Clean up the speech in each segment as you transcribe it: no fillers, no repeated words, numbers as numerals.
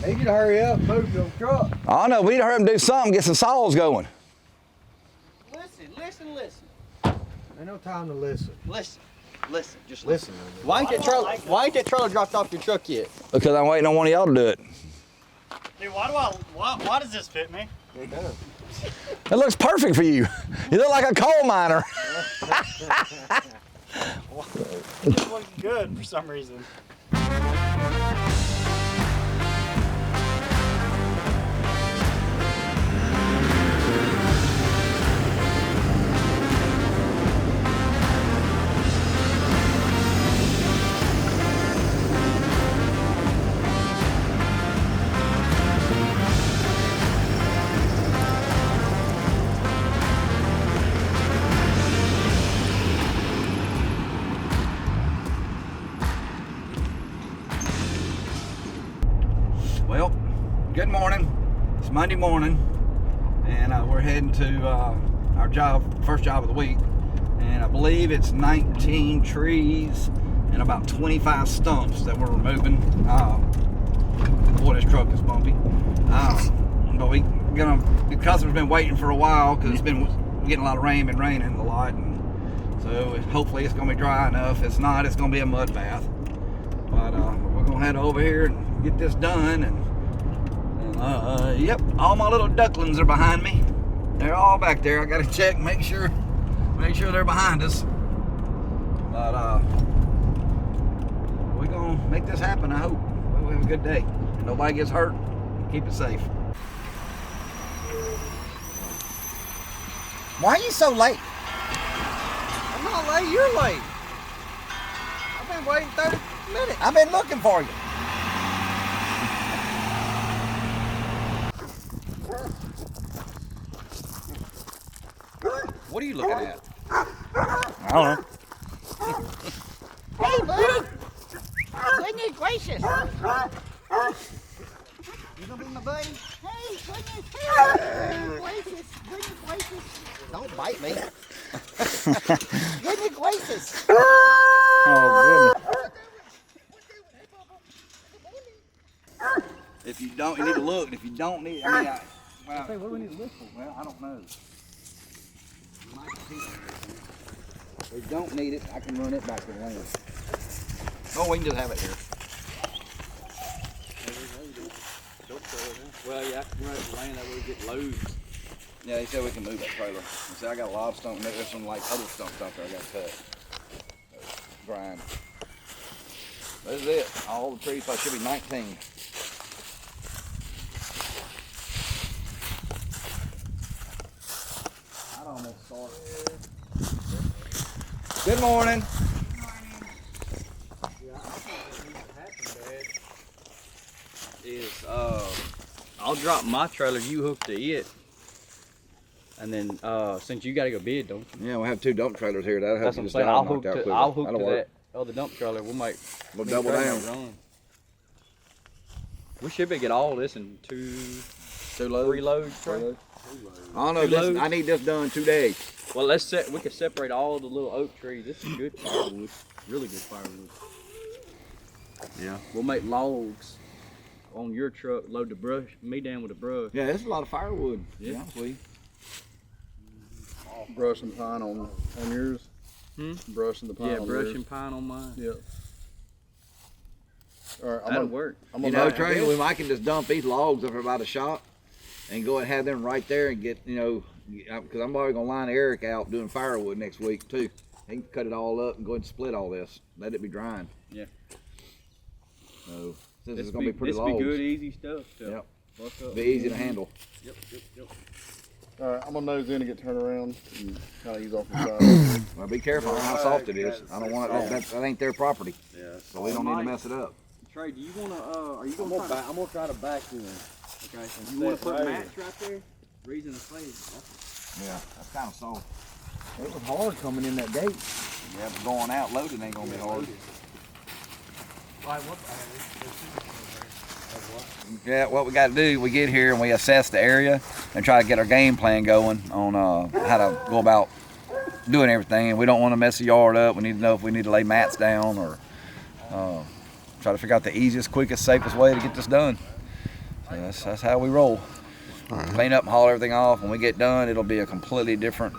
He can hurry up and move the truck. I know, we need to hurry up and do something, get some saws going. Listen. Ain't no time to listen. Listen, just Listen. Why ain't that trailer dropped off your truck yet? Because I'm waiting on one of y'all to do it. Dude, why does this fit me? It does. It looks perfect for you. You look like a coal miner. It's looking good for some reason. Well, good morning. It's Monday morning, and we're heading to our first job of the week. And I believe it's 19 trees and about 25 stumps that we're removing. Boy, this truck is bumpy. But the customer's been waiting for a while because it's been getting a lot of rain, been raining a lot, and so hopefully it's gonna be dry enough. If not, it's gonna be a mud bath. But we're gonna head over here and get this done, and yep, all my little ducklings are behind me. They're all back there. I gotta check, make sure they're behind us. But we're gonna make this happen, I hope. We have a good day, and nobody gets hurt. Keep it safe. Why are you so late? I'm not late, you're late. I've been waiting 30 minutes. I've been looking for you. What are you looking at? I don't know. Hey, buddy! Goodness gracious! You gonna be my buddy? Hey, goodness gracious! Don't bite me. Goodness gracious! Oh, goodness. If you don't, you need to look. If you don't need, well, what do we need to look for? Well, I don't know. If we don't need it, I can run it back to the land. Oh, we can just have it here. Well, yeah, I can run it to the land that way we get loads. Yeah, he said we can move that trailer. He said I got a lot of stumps. There's some like other stumps out there I got to cut. Grind. This is it. All the trees, so it should be 19. I'd almost start. Good morning. I'll drop my trailer, you hook to it. And then, since you gotta go bid, don't you? Yeah, we'll have 2 dump trailers here. That'll help That's you what I'm just saying. down I'll knocked hook out to, quicker. I'll hook That'll to work. that other dump trailer. We'll make We'll double down. Run. We should be get all this in 3 loads. Trey. I don't know. I need this done 2 days. Well, we can separate all the little oak trees. This is good firewood, really good firewood. Yeah. We'll make logs on your truck, load the brush, me down with the brush. Yeah, there's a lot of firewood. Yeah. Sweet. Brush and pine on yours. Brush and the pine. Yeah, on brush yours. and pine on mine. Yep. All right, That'll work. You know, Trey, I can just dump these logs over by the shop and go and have them right there and get, because I'm already gonna line Eric out doing firewood next week too. He can cut it all up and go ahead and split all this. Let it be drying. Yeah. So this is gonna be pretty logs. This be good, easy stuff. Yep. Buck up. Be easy to handle. Yep. All right, I'm gonna nose in and get turned around and kind of ease off the side. Well, be careful on how soft it is. I don't want it. That ain't their property. Yeah. So we don't need to mess it up. Trey, do you wanna? Are you I'm gonna try to back in. Okay. You wanna put mats right there? Reason to say. Yeah, that's kind of soft. It was hard coming in that gate. Yeah, but going out loaded ain't gonna be hard. Yeah, what we got to do, we get here and we assess the area and try to get our game plan going on how to go about doing everything. And we don't want to mess the yard up. We need to know if we need to lay mats down or try to figure out the easiest, quickest, safest way to get this done. That's how we roll. Clean up and haul everything off. When we get done, it'll be a completely different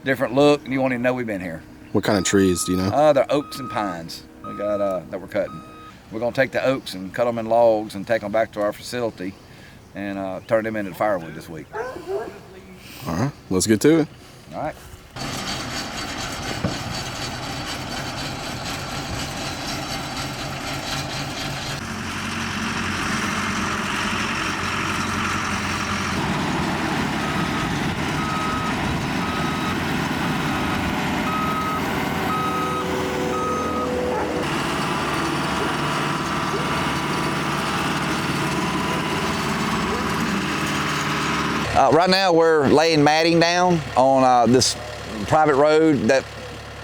look, and you won't even know we've been here. What kind of trees do you know? They're oaks and pines. We got that we're cutting. We're gonna take the oaks and cut them in logs and take them back to our facility and turn them into firewood this week. All right, let's get to it. All right. Right now we're laying matting down on this private road that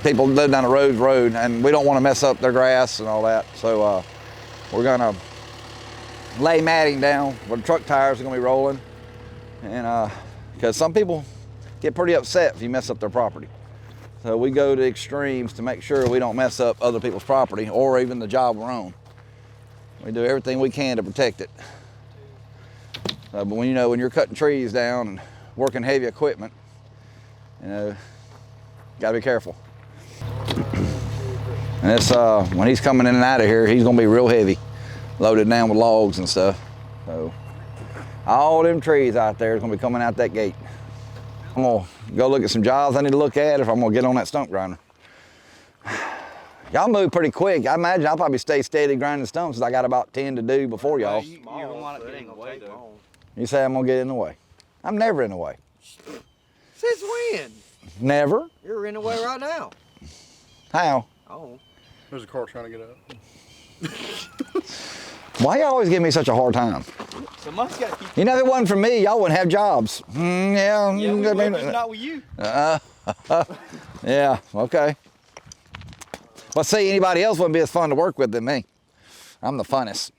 people live down the road, and we don't want to mess up their grass and all that. So we're gonna lay matting down where the truck tires are gonna be rolling, and because some people get pretty upset if you mess up their property. So we go to extremes to make sure we don't mess up other people's property or even the job we're on. We do everything we can to protect it. But when you're cutting trees down and working heavy equipment, gotta be careful. And it's when he's coming in and out of here, he's gonna be real heavy, loaded down with logs and stuff. So all them trees out there is gonna be coming out that gate. I'm gonna go look at some jobs I need to look at if I'm gonna get on that stump grinder. Y'all move pretty quick. I imagine I'll probably stay steady grinding stumps because I got about 10 to do before y'all. You're gonna want to get in the way though. You say I'm gonna get in the way. I'm never in the way. Since when? Never. You're in the way right now. How? Oh. There's a car trying to get up. Why you always give me such a hard time? Somebody's got to keep. You know, if it wasn't for me, y'all wouldn't have jobs. Yeah, we would, just not with you. Yeah, okay. Well, see, anybody else wouldn't be as fun to work with than me. I'm the funnest.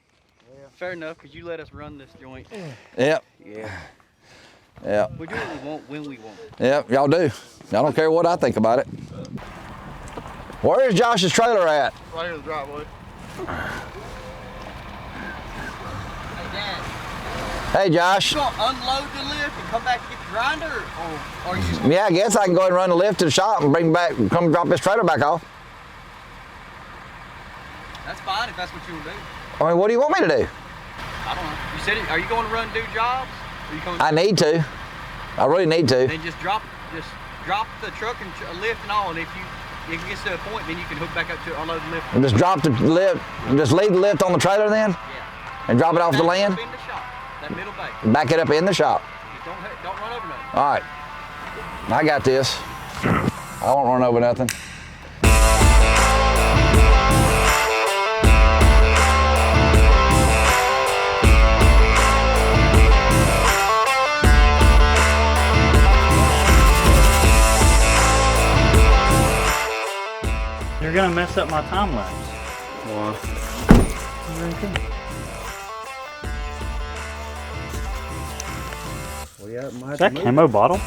Yeah, fair enough, because you let us run this joint. Yep. Yeah. Yeah. We do what we want when we want. Yep, y'all do. Y'all don't care what I think about it. Where is Josh's trailer at? Right here in the driveway. Hey, Dad. Hey, Josh. You gonna unload the lift and come back and get the grinder, or you just gonna... Yeah, I guess I can go ahead and run the lift to the shop and come drop this trailer back off. That's fine if that's what you want to do. I mean, what do you want me to do? I don't know. You said it. Are you going to run and do jobs? Or you going I need to. I really need to. Then just drop the truck and lift and all, and if it gets to a point, then you can hook back up to unload the lift. And just drop the lift, just leave the lift on the trailer then? Yeah. And drop it off the land? In the shop, that middle bay. Back it up in the shop. Just don't run over nothing. All right. I got this. I won't run over nothing. You're gonna mess up my time lapse. Why? Is that camo bottle?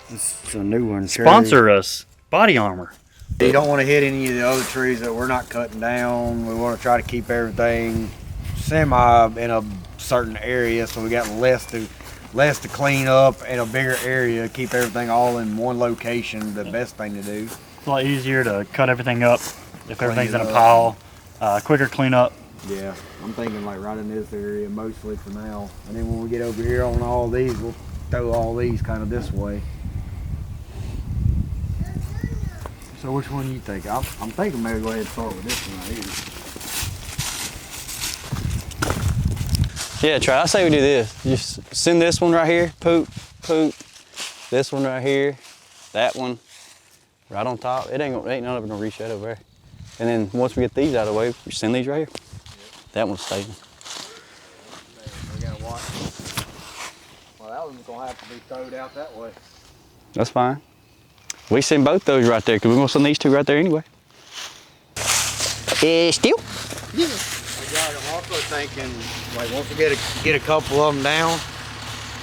It's a new one. Sponsor us. Body armor. You don't want to hit any of the other trees that we're not cutting down. We want to try to keep everything semi in a certain area, so we got less to clean up in a bigger area. Keep everything all in one location. The best thing to do. It's a lot easier to cut everything up if everything's in a pile. Quicker cleanup. Yeah, I'm thinking like right in this area mostly for now, and then when we get over here on all these, we'll throw all these kind of this way. So which one do you think? I'm thinking maybe go ahead and start with this one right here. Yeah, try. I say we do this. Just send this one right here, poop, poop. This one right here, that one right on top. Ain't none of them gonna reshed over there. And then once we get these out of the way, we send these right here. That one's staying. We gotta watch. Well, that one's gonna have to be thrown out that way. That's fine. We send both those right there because we're gonna send these two right there anyway. Still? I'm also thinking, like, once we get a couple of them down.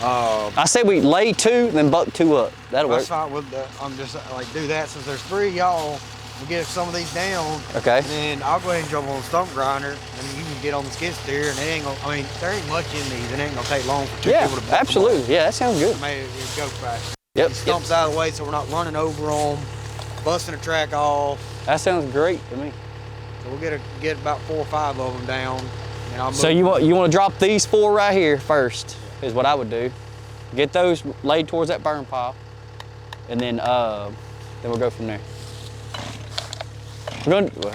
I say we lay two, then buck two up. That'll work. That's fine. I'm just like do that since there's three of y'all. We'll get some of these down. Okay. And then I'll go ahead and jump on the stump grinder, and you can get on the skid steer, and it ain't gonna. I mean, there ain't much in these. It ain't gonna take long for two Yeah, people to buck them absolutely. off. Yeah, that sounds good. Maybe it'll go fast. Yep. Get stumps out of the way so we're not running over them, busting the track off. That sounds great to me. So we'll get about 4 or 5 of them down. And I'll So move you want to drop these 4 right here first, is what I would do. Get those laid towards that burn pile, and then we'll go from there. We're going.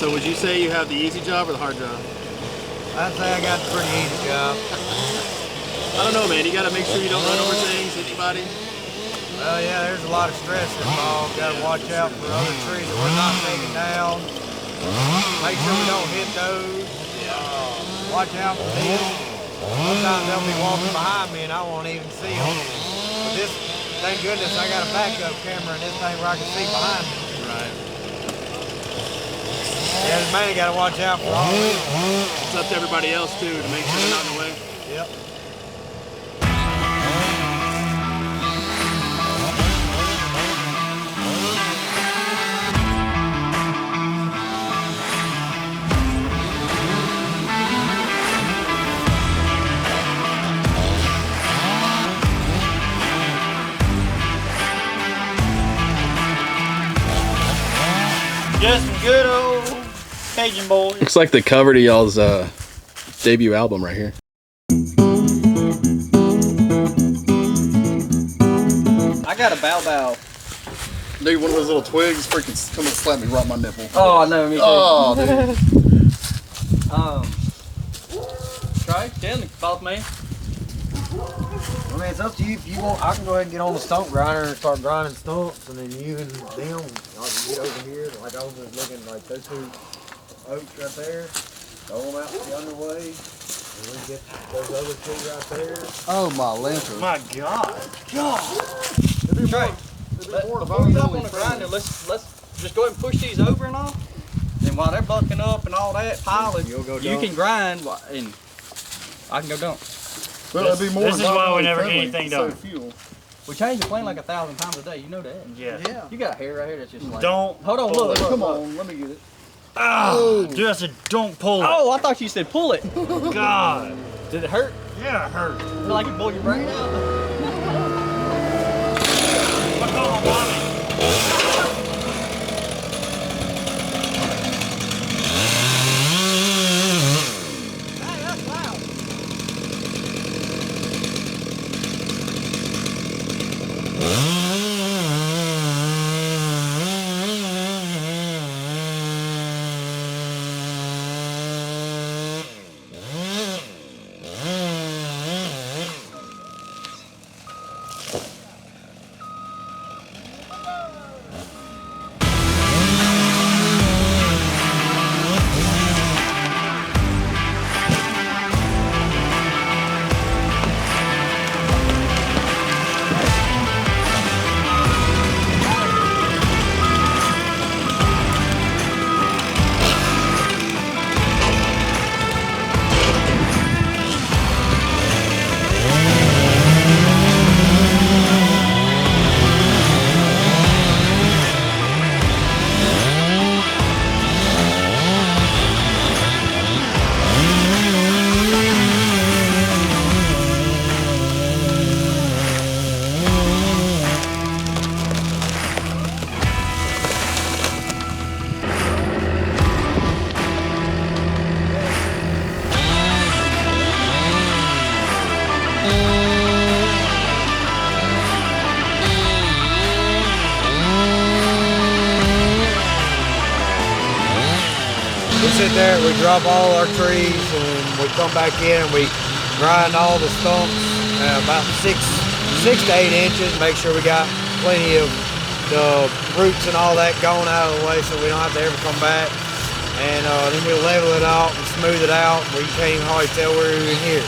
So would you say you have the easy job or the hard job? I'd say I got a pretty easy job. I don't know, man. You got to make sure you don't run over things, anybody. Well, yeah, there's a lot of stress involved. Got to watch out for other trees that we're not taking down. Make sure we don't hit those. Watch out for these. Sometimes they'll be walking behind me and I won't even see them. But this, thank goodness, I got a backup camera in this thing where I can see behind me. Right. Yeah, just mainly got to watch out for all these. It's up to everybody else, too, to make sure they're not in the way. Yep. Just some good old Cajun boys. Looks like the cover to y'all's debut album right here. I got a bow Dude, one of those little twigs freaking come and slap me right in my nipple. Oh, I know, me too. Oh, dude. Try, tell me, boss man. I mean, it's up to you. If you want, I can go ahead and get on the stump grinder and start grinding stumps, and then you and them, y'all can get over here. Like I was just looking like those two oaks right there. Throw them out the other way, and we get those other two right there. Oh, my lantern. My God. Trey, before you hop on the grinder, let's just go ahead and push these over and all. And while they're bucking up and all that, piling, You'll go you dump. can grind and I can go dump. Well, it'd be more This is why we never get friendly, anything so done. fuel. We change the plane like 1,000 times a day. You know that. Yeah. You got a hair right here that's just like. Don't. Hold on, look. Come on, let me get it. Ah, dude, I said don't pull it. Oh, I thought you said pull it. God. Did it hurt? Yeah, it hurt. Feel like it blew your brain out? What's going on, mommy? Hey, that's loud. We sit there, we drop all our trees, and we come back in and we grind all the stumps about 6 to 8 inches. Make sure we got plenty of the roots and all that going out of the way, so we don't have to ever come back. And then we level it out and smooth it out, where you can't even hardly tell we're in here.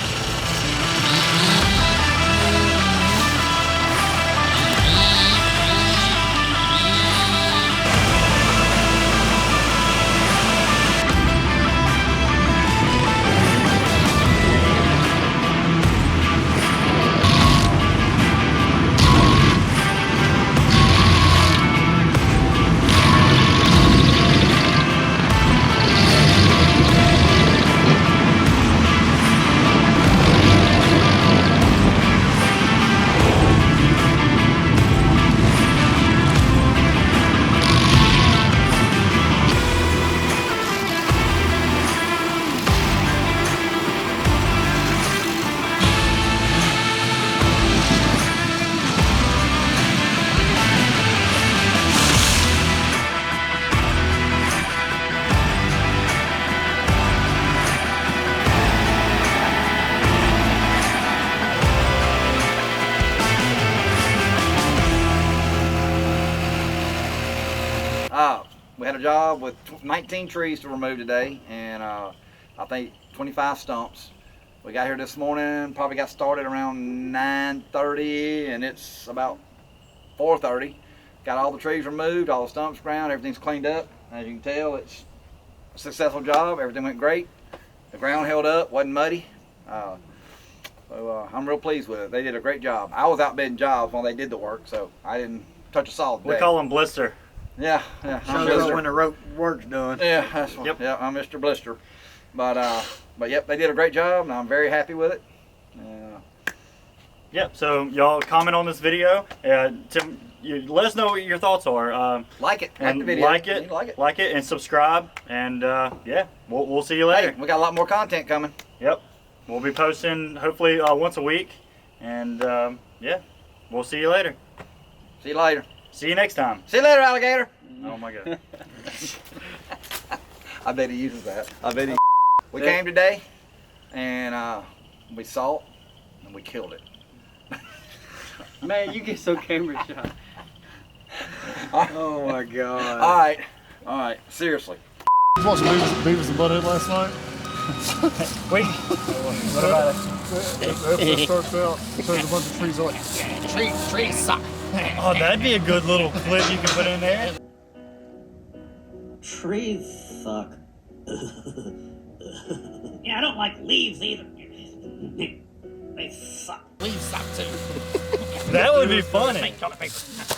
We had a job with 19 trees to remove today, and I think 25 stumps. We got here this morning, probably got started around 9:30, and it's about 4:30. Got all the trees removed, all the stumps ground, everything's cleaned up. As you can tell, it's a successful job. Everything went great. The ground held up, wasn't muddy. So I'm real pleased with it. They did a great job. I was out bidding jobs while they did the work, so I didn't touch a saw today. We call him Blister. Yeah. Shows up when the work's done. Yeah, that's one. Yep. Yeah, I'm Mr. Blister. But yep, they did a great job, and I'm very happy with it. Yep, so y'all comment on this video. Let us know what your thoughts are. Like it, and like the video. like You it, like it. like it, and subscribe. And yeah, we'll see you later. Hey, we got a lot more content coming. Yep, we'll be posting hopefully once a week. And yeah, we'll see you later. See you later. See you next time. See you later, alligator. Oh my God. I bet he uses that. I bet he. We came today, and we saw it, and we killed it. Man, you get so camera shy. Oh my God. All right. Seriously. You watched Beavis and Butthead last night? Wait. What about it? The episode starts out, there's a bunch of trees like, Trees suck. Oh, that'd be a good little clip you can put in there. Trees suck. Yeah, I don't like leaves either. They suck. Leaves suck too. That would be funny. Toilet paper.